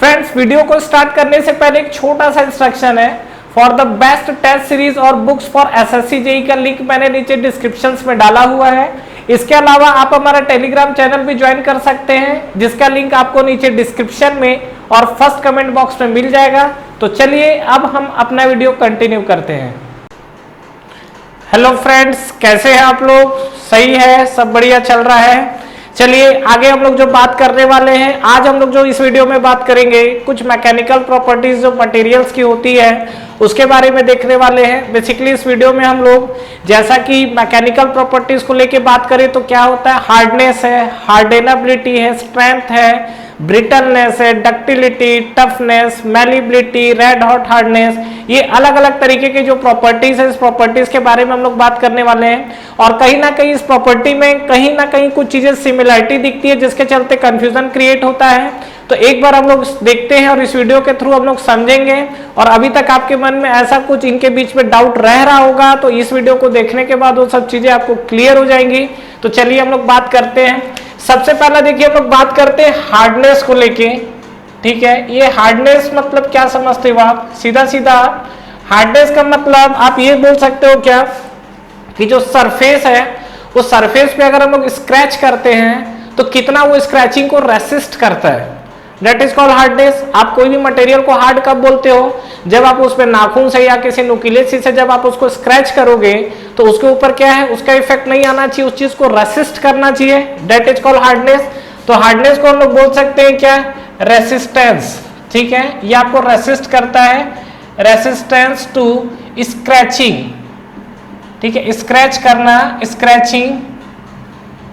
Friends, video को start करने से पहले एक छोटा सा इंस्ट्रक्शन है। For the best test series और बुक्स फॉर एसएससी जेईई का लिंक मैंने नीचे डिस्क्रिप्शन में डाला हुआ है। इसके अलावा आप हमारा टेलीग्राम चैनल भी ज्वाइन कर सकते हैं, जिसका लिंक आपको नीचे डिस्क्रिप्शन में और फर्स्ट कमेंट बॉक्स में मिल जाएगा। तो चलिए अब हम अपना वीडियो कंटिन्यू करते हैं। हेलो फ्रेंड्स, कैसे हैं आप लोग? सही है, सब बढ़िया चल रहा है। चलिए आगे हम लोग जो बात करने वाले हैं, आज हम लोग जो इस वीडियो में बात करेंगे कुछ मैकेनिकल प्रॉपर्टीज जो मटेरियल्स की होती है उसके बारे में देखने वाले हैं। बेसिकली इस वीडियो में हम लोग जैसा कि मैकेनिकल प्रॉपर्टीज को लेके बात करें तो क्या होता है, हार्डनेस है, हार्डेनेबिलिटी है, स्ट्रेंथ है, ब्रिटलनेस है, ductility, toughness, malleability, red hot hardness, ये अलग अलग तरीके की जो प्रॉपर्टीज है इस प्रॉपर्टीज के बारे में हम लोग बात करने वाले हैं। और कहीं ना कहीं इस प्रॉपर्टी में कहीं ना कहीं कुछ चीजें सिमिलरिटी दिखती है जिसके चलते कंफ्यूजन क्रिएट होता है। तो एक बार हम लोग देखते हैं और इस वीडियो के थ्रू हम लोग समझेंगे। और अभी तक आपके मन में ऐसा कुछ इनके बीच में डाउट रह रहा होगा तो इस वीडियो को देखने के बाद वो सब चीजें आपको क्लियर हो जाएंगी। तो चलिए हम लोग बात करते हैं। सबसे पहला देखिए हम लोग बात करते हैं हार्डनेस को लेके। ठीक है, ये हार्डनेस मतलब क्या समझते हो आप? सीधा सीधा हार्डनेस का मतलब आप ये बोल सकते हो क्या कि जो सरफेस है उस सरफेस पे अगर हम लोग स्क्रैच करते हैं तो कितना वो स्क्रैचिंग को रेसिस्ट करता है, दैट इज कॉल्ड हार्डनेस। आप कोई भी मटेरियल को हार्ड कब बोलते हो? जब आप उस पर नाखून से या किसी नुकीले चीज से जब आप उसको स्क्रैच करोगे तो उसके ऊपर क्या है, उसका इफेक्ट नहीं आना चाहिए, उस चीज को रेसिस्ट करना चाहिए, दैट इज कॉल्ड हार्डनेस। तो हार्डनेस को हम लोग बोल सकते हैं क्या, रेसिस्टेंस। ठीक है, ये आपको रेसिस्ट करता है, रेसिस्टेंस टू स्क्रैचिंग। ठीक है, स्क्रैच करना, स्क्रैचिंग।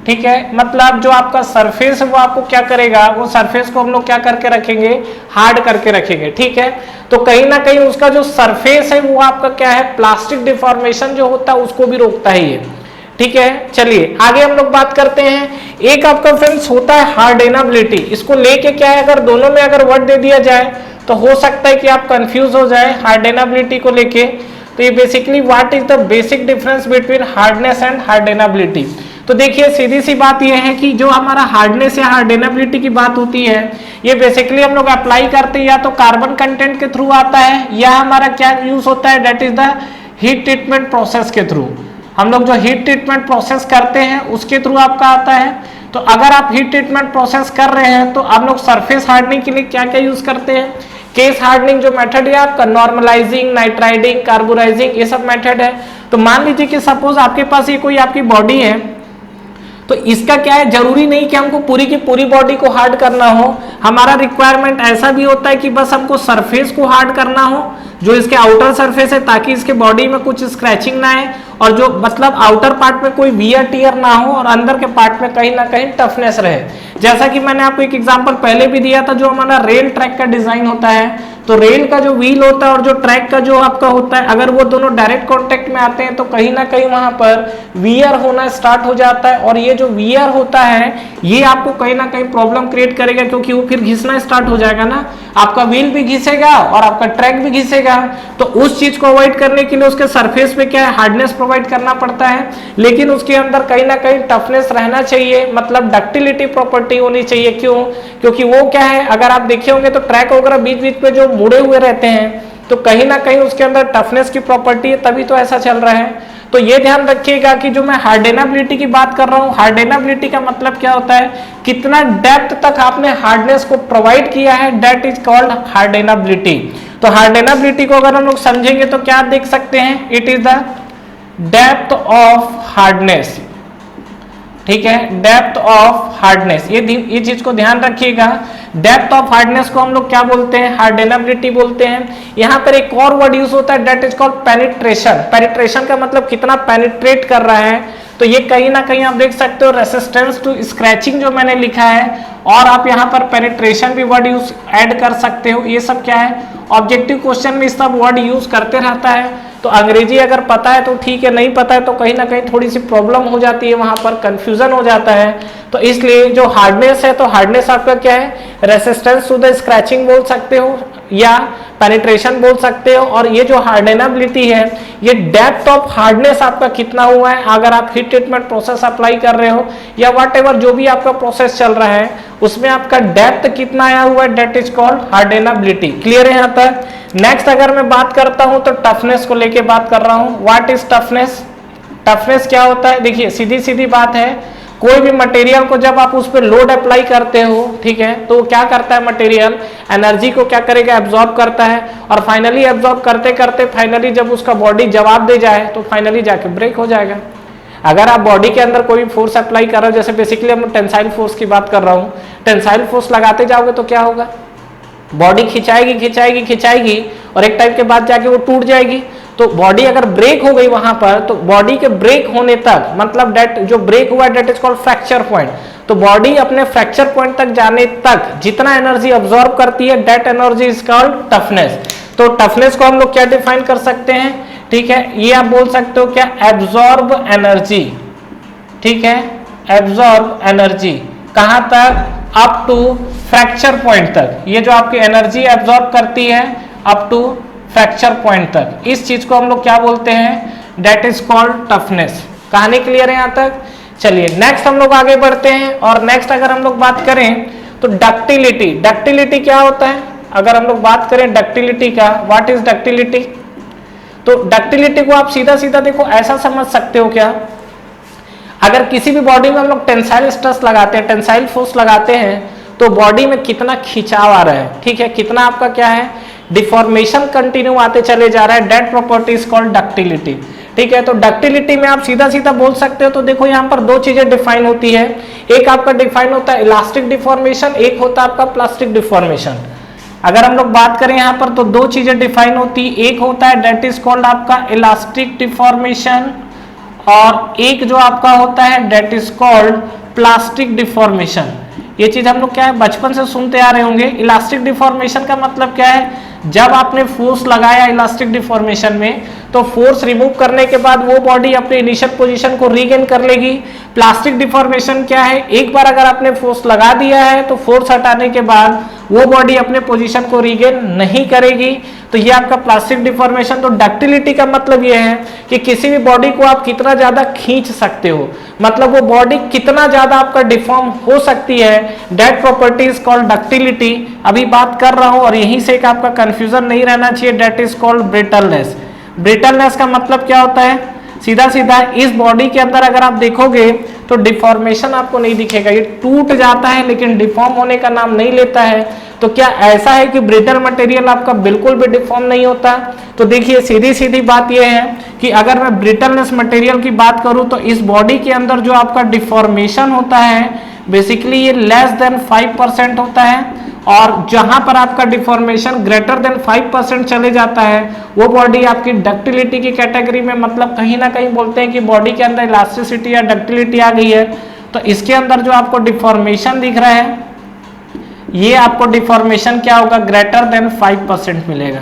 ठीक है, मतलब जो आपका सरफेस है वो आपको क्या करेगा, वो सरफेस को हम लोग क्या करके रखेंगे, हार्ड करके रखेंगे। ठीक है, तो कहीं ना कहीं उसका जो सरफेस है वो आपका क्या है, प्लास्टिक डिफॉर्मेशन जो होता है उसको भी रोकता है ये। ठीक है, चलिए आगे हम लोग बात करते हैं। एक आपका फ्रेंड्स होता है हार्डेनेबिलिटी। इसको लेके क्या है, अगर दोनों में अगर वर्ड दे दिया जाए तो हो सकता है कि आप कंफ्यूज हो जाए हार्डेनेबिलिटी को लेके। तो ये basically what is the basic difference between hardness and hardenability. तो देखिए सीधी सी बात यह है कि जो हमारा हार्डनेस या हार्डेनेबिलिटी की बात होती है ये बेसिकली हम लोग अप्लाई करते हैं या तो कार्बन कंटेंट के थ्रू आता है या हमारा क्या यूज होता है, that is the heat treatment process के थ्रू। हम लोग जो हीट ट्रीटमेंट प्रोसेस करते हैं उसके थ्रू आपका आता है। तो अगर आप हीट ट्रीटमेंट प्रोसेस कर रहे हैं तो आप लोग सरफेस हार्डनिंग के लिए क्या क्या यूज करते हैं, केस हार्डनिंग जो मेथड है आपका, नॉर्मलाइजिंग, नाइट्राइडिंग, कार्बोराइजिंग, ये सब मेथड है। तो मान लीजिए कि सपोज आपके पास ये कोई आपकी बॉडी है तो इसका क्या है, जरूरी नहीं कि हमको पूरी की पूरी बॉडी को हार्ड करना हो। हमारा रिक्वायरमेंट ऐसा भी होता है कि बस हमको सरफेस को हार्ड करना हो, जो इसके आउटर सरफेस है, ताकि इसके बॉडी में कुछ स्क्रैचिंग ना आए और जो मतलब आउटर पार्ट में कोई वियर टियर ना हो और अंदर के पार्ट में कहीं ना कहीं टफनेस रहे। जैसा कि मैंने आपको एक एग्जांपल पहले भी दिया था, जो हमारा रेल ट्रैक का डिजाइन होता है तो रेल का जो व्हील होता है और जो ट्रैक का जो आपका होता है, अगर वो दोनों डायरेक्ट कांटेक्ट में आते हैं तो कहीं ना कहीं वहां पर वियर होना स्टार्ट हो जाता है। और ये जो वियर होता है ये आपको कहीं ना कहीं प्रॉब्लम क्रिएट करेगा, क्योंकि वो फिर घिसना स्टार्ट हो जाएगा ना, आपका व्हील भी घिसेगा और आपका ट्रैक भी घिसेगा। तो उस चीज को अवॉइड करने के लिए उसके सरफेस पे क्या है, हार्डनेस प्रोवाइड करना पड़ता है, लेकिन उसके अंदर कहीं ना कहीं टफनेस रहना चाहिए, मतलब डक्टिलिटी प्रॉपर्टी होनी चाहिए। क्यों? क्योंकि वो क्या है, अगर आप देखे होंगे तो ट्रैक वगैरह बीच बीच पे जो मुड़े हुए रहते हैं तो कहीं ना कहीं उसके अंदर टफनेस की प्रॉपर्टी है, तभी तो ऐसा चल रहा है। तो ये ध्यान रखिएगा कि जो मैं हार्डेनेबिलिटी की बात कर रहा हूँ, हार्डेनेबिलिटी का मतलब क्या होता है, कितना डेप्थ तक आपने हार्डनेस को प्रोवाइड किया है, दैट इज कॉल्ड हार्डेनेबिलिटी। तो हार्डेनेबिलिटी को अगर हम लोग समझेंगे तो क्या देख सकते हैं, it is the depth of hardness. ठीक है, डेप्थ ऑफ हार्डनेस, ये चीज को ध्यान रखिएगा। डेप्थ ऑफ हार्डनेस को हम लोग क्या बोलते हैं, हार्डेनेबिलिटी बोलते हैं। यहाँ पर एक और वर्ड यूज होता है, that is called penetration. Penetration का मतलब कितना पेनिट्रेट कर रहा है। तो ये कहीं ना कहीं आप देख सकते हो रेसिस्टेंस टू स्क्रैचिंग जो मैंने लिखा है, और आप यहाँ पर पेनिट्रेशन भी वर्ड यूज ऐड कर सकते हो। ये सब क्या है, ऑब्जेक्टिव क्वेश्चन में सब वर्ड यूज करते रहता है। तो अंग्रेजी अगर पता है तो ठीक है, नहीं पता है तो कहीं ना कहीं थोड़ी सी प्रॉब्लम हो जाती है, वहां पर कंफ्यूजन हो जाता है। तो इसलिए जो हार्डनेस है, तो हार्डनेस आपका क्या है, रेसिस्टेंस टू द स्क्रैचिंग बोल सकते हो, या पेनिट्रेशन बोल सकते हो, और ये जो हार्डनेबिलिटी है, ये डेप्थ ऑफ हार्डनेस आपका कितना हुआ है अगर आप हीट ट्रीटमेंट प्रोसेस अप्लाई कर रहे हो या व्हाटएवर जो भी आपका प्रोसेस चल रहा है उसमें आपका डेप्थ कितना आया हुआ है, that is called hardenability. Clear है यहाँ तक? नेक्स्ट अगर मैं बात करता हूं तो टफनेस को लेके बात कर रहा हूं। What is toughness? टफनेस क्या होता है? देखिए सीधी सीधी बात है, कोई भी मटेरियल को जब आप उस पर लोड अप्लाई करते हो, ठीक है, तो क्या करता है मटेरियल, एनर्जी को क्या करेगा, एब्जॉर्ब करता है, और फाइनली एब्जॉर्ब करते करते फाइनली जब उसका बॉडी जवाब दे जाए तो फाइनली जाके ब्रेक हो जाएगा। अगर आप बॉडी के अंदर कोई फोर्स अप्लाई कर रहे हो, जैसे बेसिकली हम टेंसाइल फोर्स की बात कर रहा हूँ, टेंसाइल फोर्स लगाते जाओगे तो क्या होगा, बॉडी खिंचाएगी खिंचाएगी खिंचाएगी और एक टाइम के बाद जाके वो टूट जाएगी। तो बॉडी अगर ब्रेक हो गई वहां पर, तो बॉडी के ब्रेक होने तक, मतलब डेट जो ब्रेक हुआ that is called fracture point, तो बॉडी अपने फ्रैक्चर पॉइंट तक जाने तक जितना एनर्जी अब्सॉर्ब करती है that energy is called toughness. तो टफनेस को हम लोग क्या डिफाइन कर सकते हैं, ठीक है, ये आप बोल सकते हो क्या, एब्सॉर्ब एनर्जी, ठीक है, एब्सॉर्ब एनर्जी कहां तक, अप टू फ्रैक्चर पॉइंट तक। ये जो आपकी एनर्जी एब्सॉर्ब करती है अप टू फ्रैक्चर पॉइंट तक, इस चीज को हम लोग क्या बोलते हैं, डेट इज कॉल्ड टफनेस। कहानी क्लियर है यहाँ तक? चलिए नेक्स्ट हम लोग आगे बढ़ते हैं, और नेक्स्ट अगर हम लोग बात करें तो डक्टिलिटी। डक्टिलिटी क्या होता है? अगर हम लोग बात करें डक्टिलिटी का, व्हाट इज डक्टिलिटी? तो डक्टिलिटी को आप सीधा सीधा देखो ऐसा समझ सकते हो क्या, अगर किसी भी बॉडी में हम लोग टेंसाइल स्ट्रेस लगाते हैं, टेंसाइल फोर्स लगाते हैं, तो बॉडी में कितना खिंचाव आ रहा है, ठीक है, कितना आपका क्या है, डिफॉर्मेशन कंटिन्यू आते चले जा रहा है, that property is called ductility. ठीक है, तो डक्टिलिटी में आप सीधा सीधा बोल सकते हो, तो देखो यहाँ पर दो चीजें डिफाइन होती है, एक आपका डिफाइन होता है इलास्टिक डिफॉर्मेशन, एक होता है आपका प्लास्टिक डिफॉर्मेशन। अगर हम लोग बात करें यहाँ पर तो दो चीजें डिफाइन होती है, एक होता है दैट इज कॉल्ड आपका इलास्टिक डिफॉर्मेशन, और एक जो आपका होता है that is called plastic deformation. ये चीज हम लोग क्या है बचपन से सुनते आ रहे होंगे। इलास्टिक डिफॉर्मेशन का मतलब क्या है, जब आपने फोर्स लगाया इलास्टिक डिफॉर्मेशन में, तो फोर्स रिमूव करने के बाद वो बॉडी अपने इनिशियल पोजीशन को रीगेन कर लेगी। प्लास्टिक डिफॉर्मेशन क्या है, एक बार अगर आपने फोर्स लगा दिया है तो फोर्स हटाने के बाद वो बॉडी अपने पोजीशन को रीगेन नहीं करेगी, तो ये आपका प्लास्टिक डिफॉर्मेशन। तो डक्टिलिटी का मतलब ये है कि किसी भी बॉडी को आप कितना ज्यादा खींच सकते हो, मतलब वो बॉडी कितना ज्यादा आपका डिफॉर्म हो सकती है, that property is called ductility. अभी बात कर रहा हूं और यहीं से एक आपका कंफ्यूजन नहीं रहना चाहिए, that is called brittleness. Brittleness का मतलब क्या होता है, सीधा सीधा इस बॉडी के अंदर अगर आप देखोगे तो डिफॉर्मेशन आपको नहीं दिखेगा, ये टूट जाता है लेकिन डिफॉर्म होने का नाम नहीं लेता है। तो क्या ऐसा है कि ब्रिटल मटेरियल आपका बिल्कुल भी डिफॉर्म नहीं होता? तो देखिए सीधी सीधी बात यह है कि अगर मैं ब्रिटलनेस मटेरियल की बात करूं तो इस बॉडी के अंदर जो आपका डिफॉर्मेशन होता है बेसिकली ये लेस देन 5% होता है, और जहां पर आपका डिफॉर्मेशन ग्रेटर देन 5% चले जाता है वो बॉडी आपकी डक्टिलिटी की कैटेगरी में, मतलब कहीं ना कहीं बोलते हैं कि बॉडी के अंदर इलास्टिसिटी या डक्टिलिटी आ गई है। तो इसके अंदर जो आपको डिफॉर्मेशन दिख रहा है ये आपको डिफॉर्मेशन क्या होगा, ग्रेटर देन 5% मिलेगा।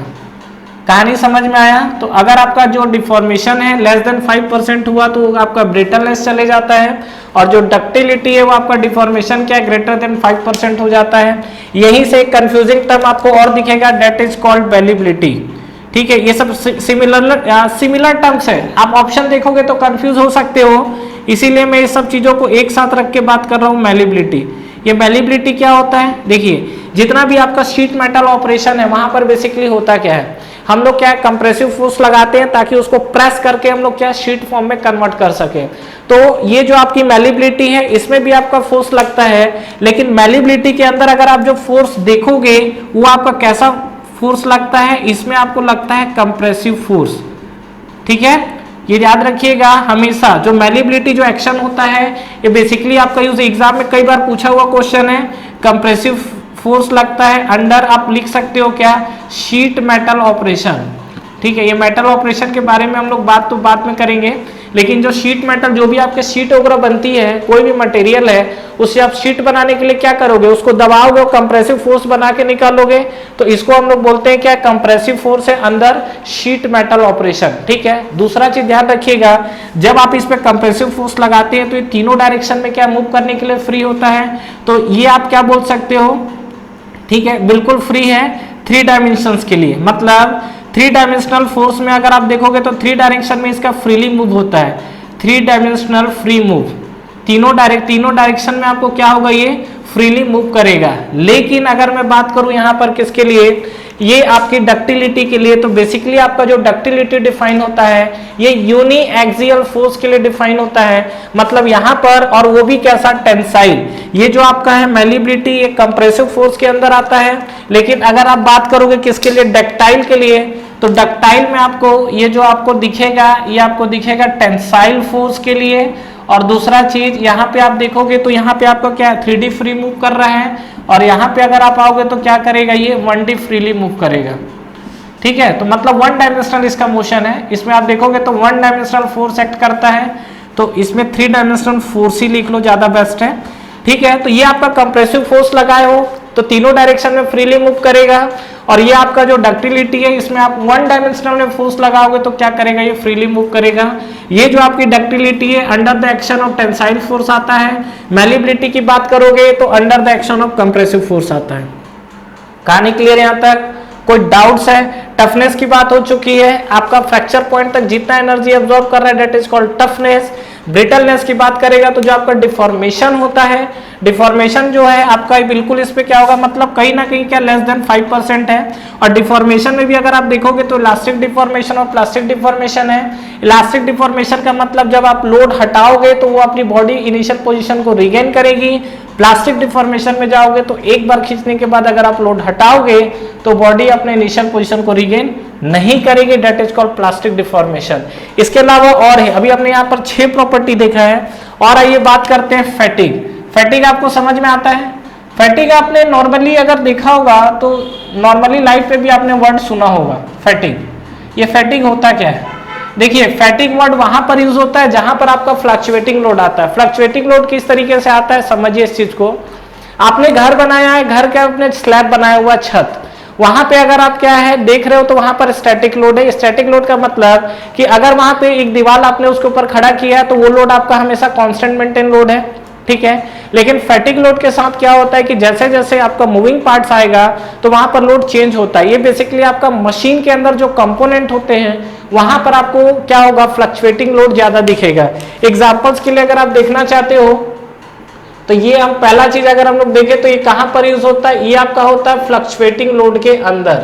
कहानी समझ में आया? तो अगर आपका जो डिफॉर्मेशन है लेस देन 5% हुआ तो आपका ब्रिटलनेस चले जाता है, और जो डक्टिलिटी है वो आपका डिफॉर्मेशन क्या है, ग्रेटर देन 5% हो जाता है। यहीं से एक कंफ्यूजिंग टर्म आपको और दिखेगा, दैट इज कॉल्ड मैलिबिलिटी। ठीक है, ये सब सिमिलर टर्म्स है, आप ऑप्शन देखोगे तो कंफ्यूज हो सकते हो, इसीलिए मैं इस सब चीजों को एक साथ रख के बात कर रहा हूँ। मैलिबिलिटी, ये मैलिबिलिटी क्या होता है, देखिए जितना भी आपका शीट मेटल ऑपरेशन है वहां पर बेसिकली होता क्या है, हम लोग क्या कंप्रेसिव फोर्स लगाते हैं ताकि उसको प्रेस करके हम लोग क्या शीट फॉर्म में कन्वर्ट कर सके। तो ये जो आपकी मैलिबिलिटी है इसमें भी आपका फोर्स लगता है, लेकिन मैलिबिलिटी के अंदर अगर आप जो फोर्स देखोगे वो आपका कैसा फोर्स लगता है, इसमें आपको लगता है कंप्रेसिव फोर्स। ठीक है, ये याद रखिएगा हमेशा, जो मैलिबिलिटी जो एक्शन होता है ये बेसिकली आपका यूज एग्जाम में कई बार पूछा हुआ क्वेश्चन है, कंप्रेसिव फोर्स लगता है अंडर, आप लिख सकते हो क्या, शीट मेटल ऑपरेशन। ठीक है, ये मेटल ऑपरेशन के बारे में हम लोग बात तो बाद में करेंगे, लेकिन जो शीट मेटल जो भी आपके शीट वगैरह बनती है, कोई भी मटेरियल है उससे आप शीट बनाने के लिए क्या करोगे, उसको दबाओगे और कंप्रेसिव फोर्स बना के निकालोगे, तो इसको हम लोग बोलते हैं क्या, कंप्रेसिव फोर्स है अंदर शीट मेटल ऑपरेशन। ठीक है, दूसरा चीज ध्यान रखिएगा, जब आप इस पे कंप्रेसिव फोर्स लगाते हैं तो ये तीनों डायरेक्शन में क्या मूव करने के लिए फ्री होता है, तो ये आप क्या बोल सकते हो, ठीक है बिल्कुल फ्री है, 3 डायमेंशंस के लिए। मतलब 3 डायमेंशनल फोर्स में अगर आप देखोगे तो 3 डायरेक्शन में इसका फ्रीली मूव होता है, 3 डायमेंशनल फ्री मूव, तीनों डायरेक्शन में आपको क्या होगा, ये फ्रीली मूव करेगा। लेकिन अगर मैं बात करूं यहां पर किसके लिए, ये आपकी डक्टिलिटी के लिए, तो बेसिकली आपका जो डक्टिलिटी डिफाइन होता है ये यूनी एक्सियल फोर्स के लिए डिफाइन होता है। मतलब यहां पर, और वो भी कैसा, टेंसाइल। ये जो आपका है मैलिबिलिटी, ये कंप्रेसिव फोर्स के अंदर आता है। लेकिन अगर आप बात करोगे किसके लिए, डक्टाइल के लिए, तो डक्टाइल में आपको ये जो आपको दिखेगा, ये आपको दिखेगा टेंसाइल फोर्स के लिए। और दूसरा चीज यहाँ पे आप देखोगे तो यहाँ पे आपको क्या है, 3D फ्री मूव कर रहा है, और यहाँ पे अगर आप आओगे तो क्या करेगा, ये 1D फ्रीली मूव करेगा। ठीक है, तो मतलब 1 डायमेंशनल इसका मोशन है। इसमें आप देखोगे तो 1 डायमेंशनल फोर्स एक्ट करता है, तो इसमें 3 डायमेंशनल फोर्स ही लिख लो, ज्यादा बेस्ट है। ठीक है, तो ये आपका कंप्रेसिव फोर्स लगाए हो तो तीनों डायरेक्शन में फ्रीली मूव करेगा। और ये आपका जो डक्टिलिटी है, इसमें आप 1 डायमेंशनल में फोर्स लगाओगे तो क्या करेगा, ये फ्रीली मूव करेगा। ये जो आपकी डक्टिलिटी है under the action of tensile force आता है। मैलिबिलिटी की बात करोगे तो under the action of compressive force आता है। कहानी क्लियर यहां तक, कोई डाउट्स है? टफनेस की बात हो चुकी है, आपका फ्रैक्चर पॉइंट तक जितना एनर्जी एब्जॉर्ब कर रहा है that is called toughness. Brittleness की बात करेगा तो जो आपका डिफॉर्मेशन होता है, डिफॉर्मेशन जो है आपका बिल्कुल इस पे क्या होगा, मतलब कहीं ना कहीं क्या लेस देन 5% है। और डिफॉर्मेशन में भी अगर आप देखोगे तो इलास्टिक डिफॉर्मेशन और प्लास्टिक डिफॉर्मेशन है। इलास्टिक डिफॉर्मेशन का मतलब जब आप लोड हटाओगे तो वो अपनी बॉडी इनिशियल पोजीशन को रिगेन करेगी। प्लास्टिक डिफॉर्मेशन में जाओगे तो एक बार खींचने के बाद अगर आप लोड हटाओगे तो बॉडी अपने इनिशियल पोजीशन को रिगेन नहीं करेगी, that is called plastic deformation. इसके अलावा और है, अभी हमने यहाँ पर 6 प्रॉपर्टी देखा है। और आइए बात करते हैं फैटिग। फैटिग आपको समझ में आता है? फैटिग आपने नॉर्मली अगर देखा होगा तो नॉर्मली लाइफ पे भी आपने वर्ड सुना होगा फैटिग। ये फैटिग होता क्या है? देखिए, फैटिग वर्ड वहां पर यूज होता है जहां पर आपका फ्लक्चुएटिंग लोड आता है। फ्लक्चुएटिंग लोड किस तरीके से आता है, समझिए इस चीज को। आपने घर बनाया है, घर का आपने स्लैब बनाया हुआ, छत, वहां पे अगर आप क्या है देख रहे हो तो वहां पर स्टैटिक लोड है। स्टैटिक लोड का मतलब कि अगर वहां पे एक दीवार आपने उसके ऊपर खड़ा किया है तो वो लोड आपका हमेशा कांस्टेंट मेंटेन लोड है। ठीक है, लेकिन फैटिग लोड के साथ क्या होता है कि जैसे जैसे आपका मूविंग पार्ट्स आएगा तो वहां पर लोड चेंज होता है। ये बेसिकली आपका मशीन के अंदर जो कंपोनेंट होते हैं वहां पर आपको क्या होगा, फ्लक्चुएटिंग लोड ज्यादा दिखेगा। एग्जांपल्स के लिए अगर आप देखना चाहते हो तो ये हम पहला चीज अगर हम लोग देखें तो ये कहां पर यूज होता है, ये आपका होता है फ्लक्चुएटिंग लोड के अंदर।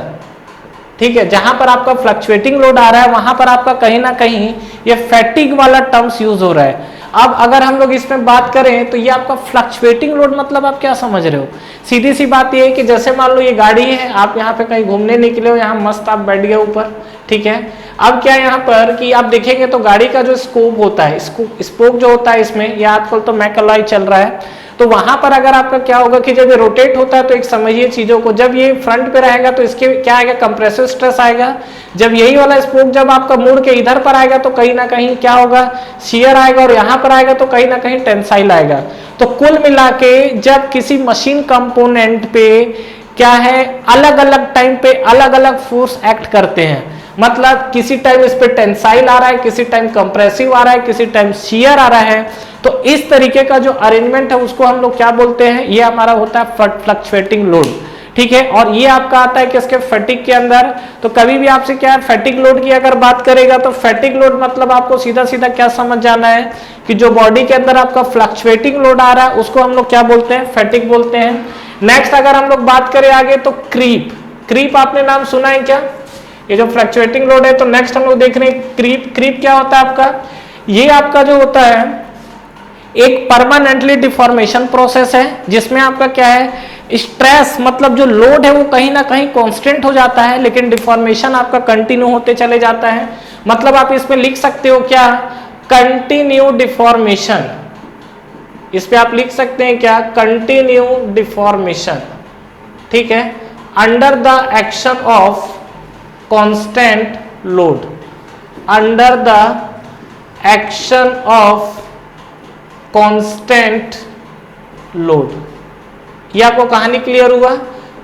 ठीक है, जहां पर आपका फ्लक्चुएटिंग लोड आ रहा है वहां पर आपका कहीं ना कहीं ये फैटिग वाला टर्म्स यूज हो रहा है। अब अगर हम लोग इसमें बात करें तो ये आपका फ्लक्चुएटिंग लोड मतलब आप क्या समझ रहे हो, सीधी सी बात ये है कि जैसे मान लो ये गाड़ी है, आप यहाँ पे कहीं घूमने निकले हो, यहाँ मस्त आप बैठ गए ऊपर। ठीक है, अब क्या यहाँ पर कि आप देखेंगे तो गाड़ी का जो स्कोप होता है, स्पोक जो होता है इसमें, ये आजकल तो मैकलॉय चल रहा है, तो वहां पर अगर आपका क्या होगा कि जब ये रोटेट होता है तो एक समझिए चीजों को, जब ये फ्रंट पे रहेगा तो इसके क्या आएगा, कंप्रेसिव स्ट्रेस आएगा। जब यही वाला स्पोक जब आपका मुड़ के इधर पर आएगा तो कहीं ना कहीं क्या होगा, शियर आएगा, और यहाँ पर आएगा तो कहीं ना कहीं टेंसाइल आएगा। तो कुल मिला के जब किसी मशीन कंपोनेंट पे क्या है, अलग अलग टाइम पे अलग अलग फोर्स एक्ट करते हैं, मतलब किसी टाइम इस पे टेंसाइल आ रहा है, किसी टाइम कंप्रेसिव आ रहा है, किसी टाइम शियर आ रहा है, तो इस तरीके का जो अरेंजमेंट है उसको हम लोग क्या बोलते हैं, ये हमारा होता है फ्लक्चुएटिंग लोड। ठीक है, और ये आपका आता है किसके, फैटिग के अंदर। तो कभी भी आपसे क्या है, फैटिग लोड की अगर बात करेगा तो फैटिग लोड मतलब आपको सीधा सीधा क्या समझ जाना है कि जो बॉडी के अंदर आपका फ्लक्चुएटिंग लोड आ रहा है उसको हम लोग क्या बोलते हैं, फैटिग बोलते हैं। नेक्स्ट अगर हम लोग बात करें आगे तो क्रीप। क्रीप आपने नाम सुना है क्या, ये जो फ्लक्चुएटिंग लोड है। तो नेक्स्ट हम लोग देख रहे हैं क्रीप। क्रीप क्या होता है आपका, ये आपका जो होता है एक परमानेंटली डिफॉर्मेशन प्रोसेस है जिसमें आपका क्या है, स्ट्रेस मतलब जो लोड है वो कहीं ना कहीं कांस्टेंट हो जाता है लेकिन डिफॉर्मेशन आपका कंटिन्यू होते चले जाता है। मतलब आप इसमें लिख सकते हो क्या, कंटिन्यू डिफॉर्मेशन, इस पे आप लिख सकते हैं क्या, कंटिन्यू डिफॉर्मेशन। ठीक है, under the action of constant load, under the action of constant load. ये आपको कहानी क्लियर हुआ।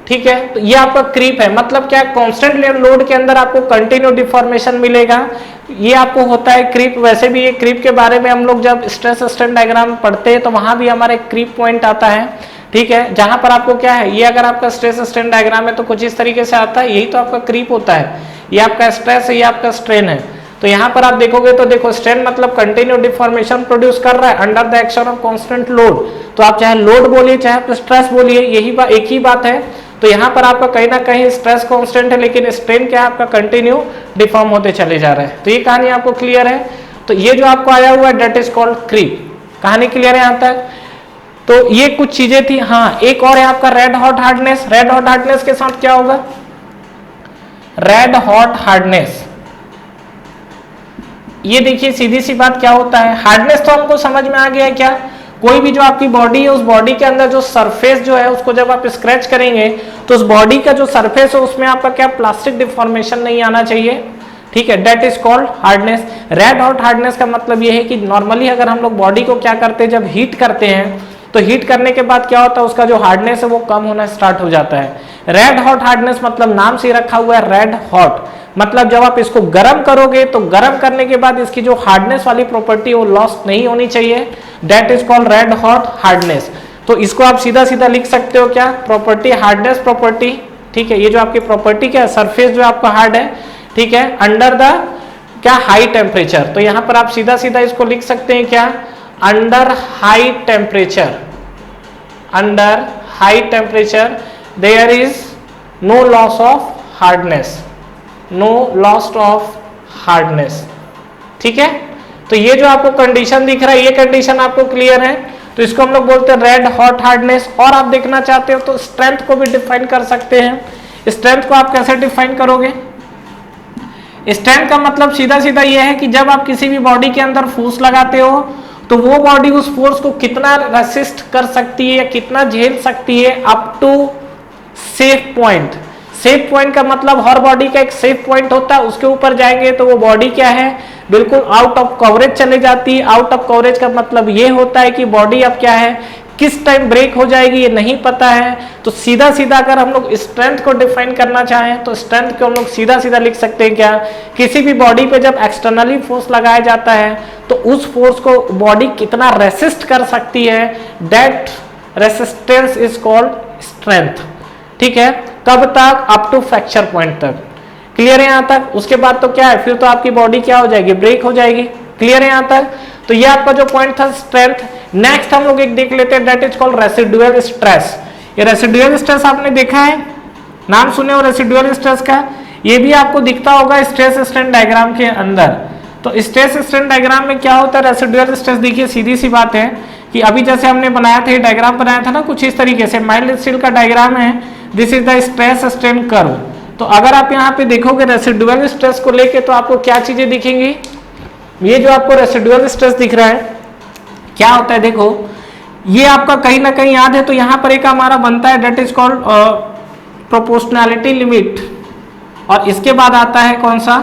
ठीक है, तो ये आपका क्रीप है, मतलब क्या, कांस्टेंट लोड के अंदर आपको कंटिन्यू डिफॉर्मेशन मिलेगा, ये आपको होता है क्रीप। वैसे भी ये क्रीप के बारे में हम लोग जब स्ट्रेस स्ट्रेन डायग्राम पढ़ते हैं तो वहां भी हमारा क्रीप पॉइंट आता है। ठीक है, जहां पर आपको क्या है, ये अगर आपका स्ट्रेस स्ट्रेन डायग्राम है तो कुछ इस तरीके से आता है, यही तो आपका क्रीप होता है, ये आपका स्ट्रेस है, ये आपका स्ट्रेन है। तो यहाँ पर आप देखोगे तो देखो स्ट्रेन मतलब कंटिन्यू डिफॉर्मेशन प्रोड्यूस कर रहा है under the action of constant load. तो आप चाहे लोड बोलिए चाहे आप स्ट्रेस बोलिए, यही बात एक ही बात है। तो यहाँ पर आपका कहीं ना कहीं स्ट्रेस कांस्टेंट है लेकिन स्ट्रेन क्या है आपका कंटिन्यू डिफॉर्म होते चले जा रहे हैं। तो ये कहानी आपको क्लियर है। तो ये जो आपको आया हुआ है दैट इज कॉल्ड क्रीप। कहानी क्लियर है यहाँ तक। तो ये कुछ चीजें थी। हाँ, एक और है आपका red hot hardness. Red hot hardness के साथ क्या होगा, रेड हॉट हार्डनेस, ये देखिए सीधी सी बात क्या होता है। हार्डनेस तो हमको समझ में आ गया है, क्या कोई भी जो आपकी बॉडी है उस बॉडी के अंदर जो सरफेस जो है उसको जब आप स्क्रैच करेंगे तो उस बॉडी का जो सरफेस है उसमें आपका क्या प्लास्टिक डिफॉर्मेशन नहीं आना चाहिए, ठीक है, that is called hardness. Red hot hardness का मतलब ये है कि नॉर्मली अगर हम लोग बॉडी को क्या करते हैं, जब हीट करते हैं तो हीट करने के बाद क्या होता है, उसका जो हार्डनेस है वो कम होना स्टार्ट हो जाता है। रेड हॉट हार्डनेस मतलब नाम से रखा हुआ है रेड हॉट, मतलब जब आप इसको गर्म करोगे तो गर्म करने के बाद इसकी जो हार्डनेस वाली प्रॉपर्टी वो लॉस्ट नहीं होनी चाहिए, that is called red hot hardness. तो इसको आप सीधा सीधा लिख सकते हो क्या, प्रॉपर्टी हार्डनेस प्रॉपर्टी, ठीक है, ये जो आपकी प्रॉपर्टी क्या है, सरफेस जो आपका हार्ड है, ठीक है, अंडर द क्या हाई टेम्परेचर। तो यहां पर आप सीधा सीधा इसको लिख सकते हैं क्या, under high temperature, under high temperature there is no loss of hardness, no loss of hardness, ठीक है। तो ये जो आपको कंडीशन दिख रहा है ये कंडीशन आपको क्लियर है। तो इसको हम लोग बोलते हैं रेड हॉट हार्डनेस। और आप देखना चाहते हो तो स्ट्रेंथ को भी डिफाइन कर सकते हैं। स्ट्रेंथ को आप कैसे डिफाइन करोगे, स्ट्रेंथ का मतलब सीधा सीधा ये है कि जब आप किसी भी बॉडी के अंदर फोर्स लगाते हो तो वो बॉडी उस फोर्स को कितना रेसिस्ट कर सकती है या कितना झेल सकती है up to safe point. Safe point का मतलब हर बॉडी का एक सेफ पॉइंट होता है, उसके ऊपर जाएंगे तो वो बॉडी क्या है, बिल्कुल आउट ऑफ कवरेज चले जाती है। आउट ऑफ कवरेज का मतलब ये होता है कि बॉडी अब क्या है, किस टाइम ब्रेक हो जाएगी ये नहीं पता है। तो सीधा सीधा अगर हम लोग स्ट्रेंथ को डिफाइन करना चाहें तो स्ट्रेंथ को हम लोग सीधा सीधा लिख सकते हैं क्या, किसी भी बॉडी पे जब एक्सटर्नली फोर्स लगाया जाता है तो उस फोर्स को बॉडी कितना रेसिस्ट कर सकती है, that resistance is called strength, ठीक है। कब तक, अप टू फ्रैक्चर पॉइंट तक। क्लियर है यहाँ तक। उसके बाद तो क्या है, फिर तो आपकी बॉडी क्या हो जाएगी, ब्रेक हो जाएगी। क्लियर है यहाँ तक। तो ये आपका जो पॉइंट था स्ट्रेंथ। नेक्स्ट हम लोग एक देख लेते हैं that is called residual stress. ये रेसिडुअल स्ट्रेस आपने देखा है, नाम सुने हो रेसिडुअल स्ट्रेस का, ये भी आपको दिखता होगा स्ट्रेस स्ट्रेन डायग्राम के अंदर। तो स्ट्रेस स्ट्रेन डायग्राम में क्या होता है, रेसिडुअल स्ट्रेस देखिए सीधी सी बात है कि अभी जैसे हमने बनाया था, ये डायग्राम बनाया था ना कुछ इस तरीके से, माइल्ड स्टील का डायग्राम है, this is the stress strain curve. तो अगर आप यहाँ पे देखोगे रेसिडुअल स्ट्रेस को लेके तो आपको क्या चीजें दिखेंगी, ये जो आपको रेसिडुअल स्ट्रेस दिख रहा है क्या होता है, देखो ये आपका कहीं ना कहीं याद है। तो यहाँ पर एक हमारा बनता है that is called proportionality limit, और इसके बाद आता है कौन सा,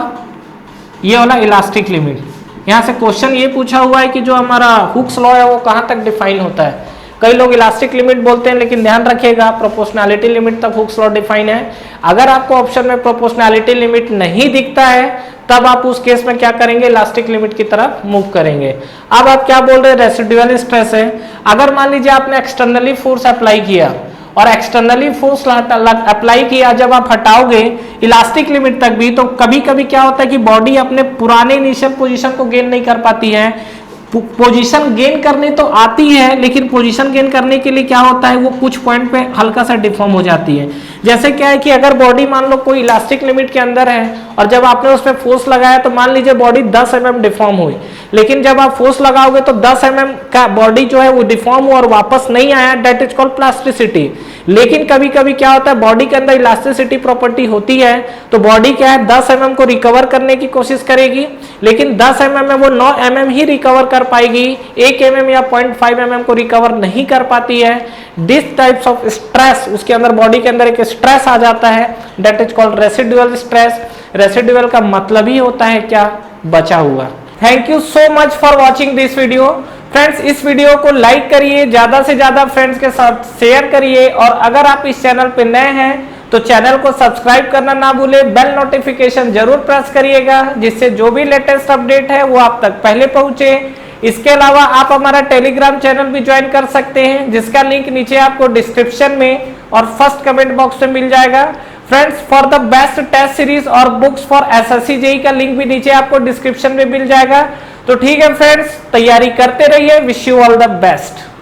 ये वाला इलास्टिक लिमिट। यहाँ से क्वेश्चन ये पूछा हुआ है कि जो हमारा हुक्स लॉ है वो कहाँ तक डिफाइन होता है। कई लोग इलास्टिक लिमिट बोलते हैं लेकिन ध्यान रखिएगा प्रोपोर्शनैलिटी लिमिट तक हुक्स लॉ डिफाइन है। अगर आपको ऑप्शन में प्रोपोर्शनैलिटी लिमिट नहीं दिखता है तब आप उस केस में क्या करेंगे, इलास्टिक लिमिट की तरफ मूव करेंगे। अब आप क्या बोल रहे हैं, रेसिडुअल स्ट्रेस है। अगर मान लीजिए आपने एक्सटर्नली फोर्स अप्लाई किया और एक्सटर्नली फोर्स अप्लाई किया, जब आप हटाओगे इलास्टिक लिमिट तक भी, तो कभी कभी क्या होता है कि बॉडी अपने पुराने इनिशियल पोजीशन को गेन नहीं कर पाती है। पोजीशन गेन करने तो आती है लेकिन पोजीशन गेन करने के लिए क्या होता है, वो कुछ पॉइंट पे हल्का सा डिफॉर्म हो जाती है। जैसे क्या है कि अगर बॉडी मान लो कोई इलास्टिक लिमिट के अंदर है और जब आपने उस पर फोर्स लगाया तो मान लीजिए बॉडी 10 mm डिफॉर्म हुई, लेकिन जब आप फोर्स लगाओगे तो 10 mm का बॉडी जो है वो डिफॉर्म हुआ और वापस नहीं आया, दैट इज कॉल्ड प्लास्टिसिटी। लेकिन कभी कभी क्या होता है, बॉडी के अंदर इलास्टिसिटी प्रॉपर्टी होती है तो बॉडी क्या है 10 mm को रिकवर करने की कोशिश करेगी, लेकिन 10 mm में वो 9 mm ही रिकवर कर पाएगी, 1 mm या 0.5 mm को रिकवर नहीं कर पाती है। दिस टाइप्स ऑफ स्ट्रेस, उसके अंदर बॉडी के अंदर एक स्ट्रेस आ जाता है, that is called residual stress. Residual का मतलब ही होता है क्या, बचा हुआ। Thank you so much for watching this video. Friends इस वीडियो को लाइक करिए, ज्यादा से ज्यादा फ्रेंड्स के साथ शेयर करिए, और अगर आप इस चैनल पे नए हैं तो चैनल को सब्सक्राइब करना ना भूलें, बेल नोटिफिकेशन जरूर प्रेस करिएगा जिससे जो भी लेटेस्ट अपडेट है वो आप तक पहले पहुंचे। इसके अलावा आप हमारा टेलीग्राम चैनल भी ज्वाइन कर सकते हैं, जिसका लिंक नीचे आपको डिस्क्रिप्शन में और फर्स्ट कमेंट बॉक्स में मिल जाएगा। Friends, for the best test series और बुक्स फॉर एसएससी जेईई का लिंक भी नीचे आपको डिस्क्रिप्शन में मिल जाएगा। तो ठीक है फ्रेंड्स, तैयारी करते रहिए। Wish you all the best.